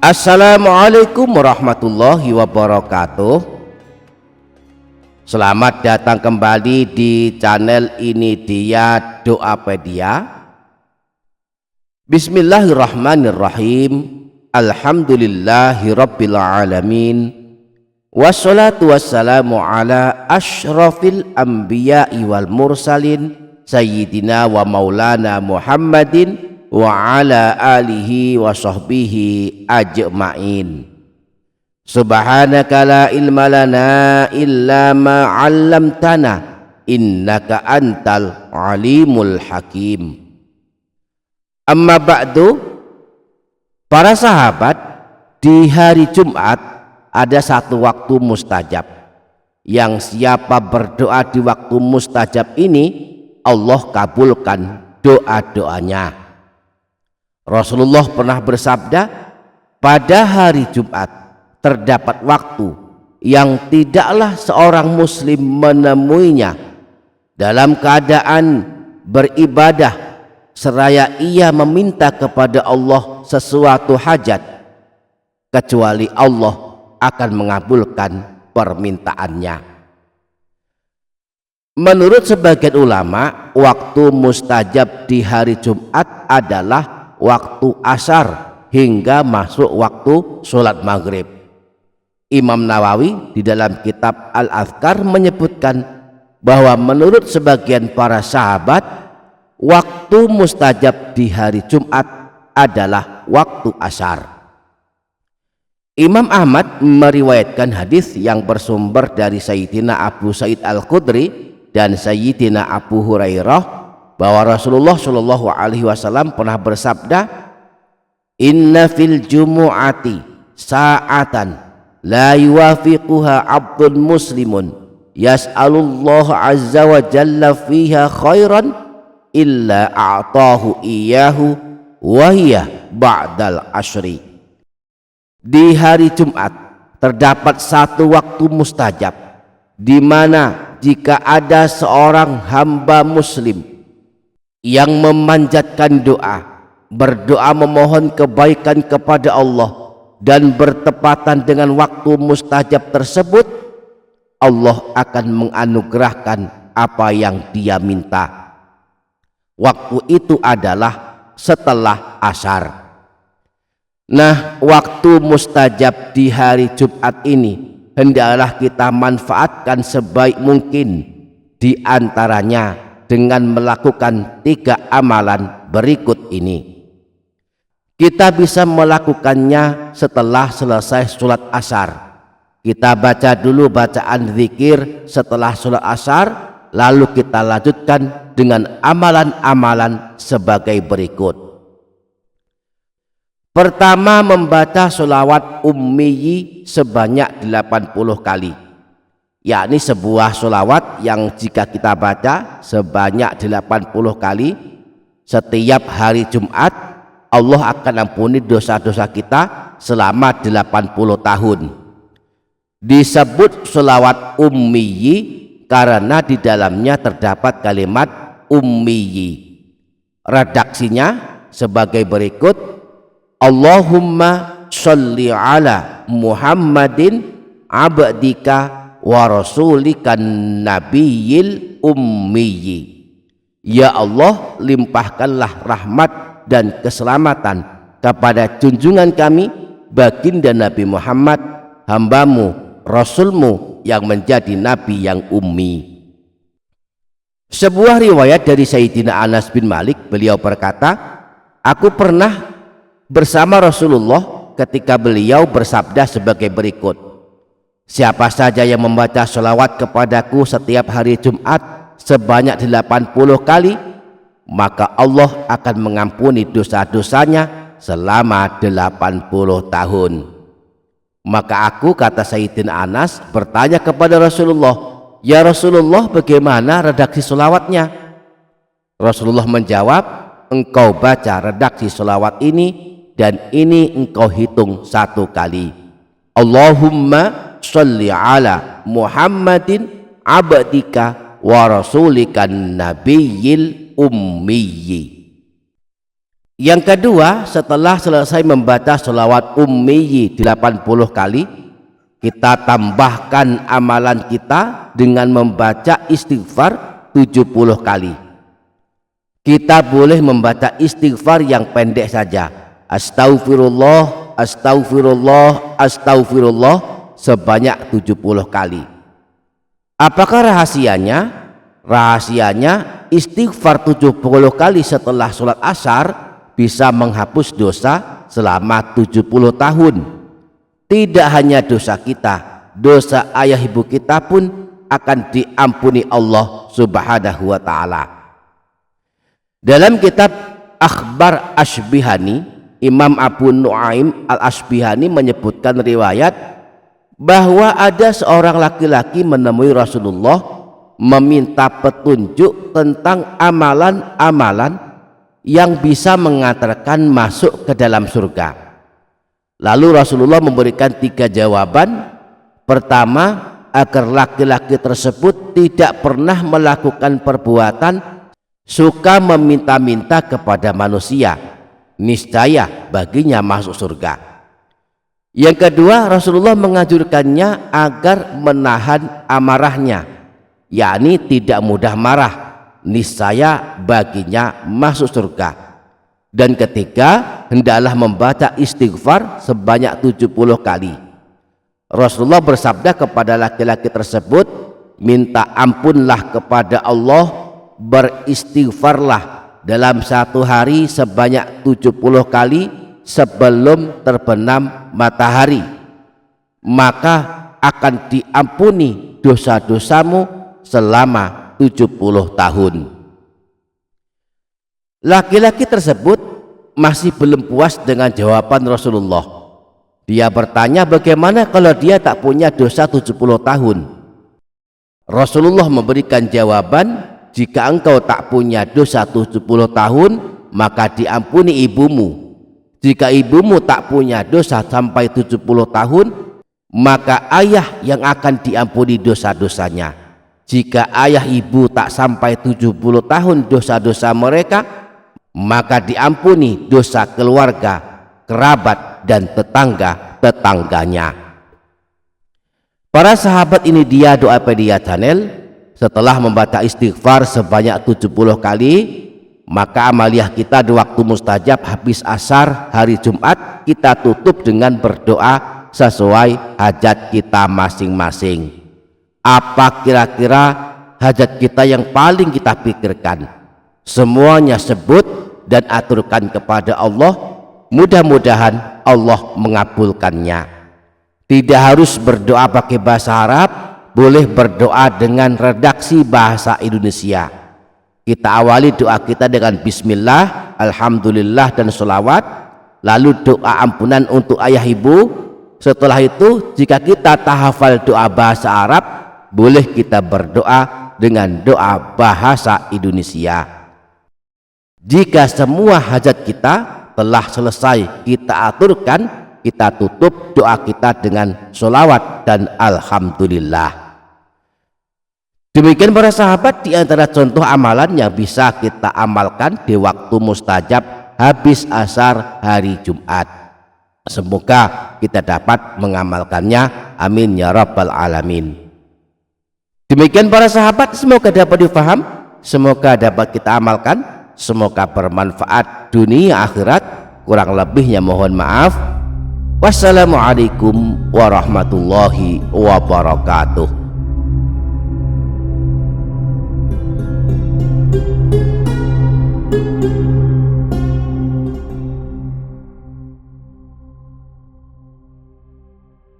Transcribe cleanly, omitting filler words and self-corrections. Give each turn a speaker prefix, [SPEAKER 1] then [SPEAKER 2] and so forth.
[SPEAKER 1] Assalamualaikum warahmatullahi wabarakatuh. Selamat datang kembali di channel ini dia Doapedia. Bismillahirrahmanirrahim. Alhamdulillahirabbil alamin. Wassalatu wassalamu ala asyrafil anbiya'i wal mursalin sayyidina wa maulana Muhammadin wa ala alihi wa sahbihi ajma'in. Subhanaka la ilma lana illa ma 'allamtana innaka antal alimul hakim. Amma ba'du, para sahabat, di hari Jumat ada satu waktu mustajab yang siapa berdoa di waktu mustajab ini Allah kabulkan doa-doanya. Rasulullah pernah bersabda, pada hari Jumat terdapat waktu yang tidaklah seorang muslim menemuinya dalam keadaan beribadah seraya ia meminta kepada Allah sesuatu hajat, kecuali Allah akan mengabulkan permintaannya. Menurut sebagian ulama, waktu mustajab di hari Jumat adalah waktu asar hingga masuk waktu sholat maghrib. Imam Nawawi di dalam kitab Al-Adhkar menyebutkan bahwa menurut sebagian para sahabat, waktu mustajab di hari Jumat adalah waktu asar. Imam Ahmad meriwayatkan hadis yang bersumber dari Sayyidina Abu Sa'id Al-Khudri dan Sayyidina Abu Hurairah bahwa Rasulullah Shallallahu Alaihi Wasallam pernah bersabda, Inna fil jumu'ati sa'atan la yuwafiquha abdun muslimun yas'alullah azza wa jalla fiha khairan illa a'tahu iyahu wahiyah ba'dal ashri. Di hari Jumat terdapat satu waktu mustajab di mana jika ada seorang hamba muslim yang memanjatkan doa, berdoa memohon kebaikan kepada Allah dan bertepatan dengan waktu mustajab tersebut, Allah akan menganugerahkan apa yang dia minta. Waktu itu adalah setelah asar. Nah, waktu mustajab di hari Jumat ini hendaklah kita manfaatkan sebaik mungkin, di antaranya dengan melakukan 3 amalan berikut ini. Kita bisa melakukannya setelah selesai sholat asar. Kita baca dulu bacaan zikir setelah sholat asar, lalu kita lanjutkan dengan amalan-amalan sebagai berikut. Pertama, membaca sholawat ummiyi sebanyak 80 kali, yakni sebuah sholawat yang jika kita baca sebanyak 80 kali setiap hari Jumat, Allah akan ampuni dosa-dosa kita selama 80 tahun. Disebut sholawat ummiyi karena di dalamnya terdapat kalimat ummiyi. Redaksinya sebagai berikut: Allahumma sholli ala Muhammadin abdika wa rasulikan nabiyil ummiyi. Ya Allah, limpahkanlah rahmat dan keselamatan kepada junjungan kami baginda Nabi Muhammad, hambamu, rasulmu yang menjadi nabi yang ummi. Sebuah riwayat dari Sayyidina Anas bin Malik, beliau berkata, aku pernah bersama Rasulullah ketika beliau bersabda sebagai berikut, siapa saja yang membaca sholawat kepadaku setiap hari Jumat sebanyak 80 kali, maka Allah akan mengampuni dosa-dosanya selama 80 tahun. Maka aku, kata Sayyidina Anas, bertanya kepada Rasulullah, ya Rasulullah, bagaimana redaksi sholawatnya? Rasulullah menjawab, engkau baca redaksi sholawat ini dan ini engkau hitung 1 kali. Allahumma sholli ala Muhammadin abdika wa rasulikan nabiyil ummiyi. Yang kedua, setelah selesai membaca sholawat ummiyi 80 kali, kita tambahkan amalan kita dengan membaca istighfar 70 kali. Kita boleh membaca istighfar yang pendek saja, astaghfirullah, astaghfirullah, astaghfirullah, sebanyak 70 kali. Apakah rahasianya? Rahasianya istighfar 70 kali setelah sholat asar bisa menghapus dosa selama 70 tahun. Tidak hanya dosa kita, dosa ayah ibu kita pun akan diampuni Allah Subhanahu wa ta'ala. Dalam kitab Akhbar Ashbihani, Imam Abu Nuaim Al-Ashbihani menyebutkan riwayat bahwa ada seorang laki-laki menemui Rasulullah meminta petunjuk tentang amalan-amalan yang bisa mengantarkan masuk ke dalam surga. Lalu Rasulullah memberikan 3 jawaban. Pertama, agar laki-laki tersebut tidak pernah melakukan perbuatan suka meminta-minta kepada manusia, niscaya baginya masuk surga. Yang kedua, Rasulullah menganjurkannya agar menahan amarahnya, yakni tidak mudah marah, niscaya baginya masuk surga. Dan ketiga, hendaklah membaca istighfar sebanyak 70 kali. Rasulullah bersabda kepada laki-laki tersebut, minta ampunlah kepada Allah, beristighfarlah dalam satu hari sebanyak 70 kali sebelum terbenam matahari, maka akan diampuni dosa-dosamu selama 70 tahun. Laki-laki tersebut masih belum puas dengan jawaban Rasulullah. Dia bertanya, bagaimana kalau dia tak punya dosa 70 tahun? Rasulullah memberikan jawaban, jika engkau tak punya dosa 70 tahun, maka diampuni ibumu. Jika ibumu tak punya dosa sampai 70 tahun, maka ayah yang akan diampuni dosa-dosanya. Jika ayah ibu tak sampai 70 tahun dosa-dosa mereka, maka diampuni dosa keluarga, kerabat, dan tetangga-tetangganya. Para sahabat, ini dia Doa Pedia Channel. Setelah membaca istighfar sebanyak 70 kali, maka amaliah kita di waktu mustajab habis asar hari Jumat kita tutup dengan berdoa sesuai hajat kita masing-masing. Apa kira-kira hajat kita yang paling kita pikirkan? Semuanya sebut dan aturkan kepada Allah, mudah-mudahan Allah mengabulkannya. Tidak harus berdoa pakai bahasa Arab, boleh berdoa dengan redaksi bahasa Indonesia. Kita awali doa kita dengan bismillah, alhamdulillah, dan sholawat, lalu doa ampunan untuk ayah ibu. Setelah itu, jika kita tak hafal doa bahasa Arab, boleh kita berdoa dengan doa bahasa Indonesia. Jika semua hajat kita telah selesai kita aturkan, kita tutup doa kita dengan sholawat dan alhamdulillah. Demikian para sahabat, di antara contoh amalan yang bisa kita amalkan di waktu mustajab habis asar hari Jumat. Semoga kita dapat mengamalkannya, amin ya rabbal alamin. Demikian para sahabat, semoga dapat difaham, semoga dapat kita amalkan, semoga bermanfaat dunia akhirat. Kurang lebihnya mohon maaf. Wassalamualaikum warahmatullahi wabarakatuh.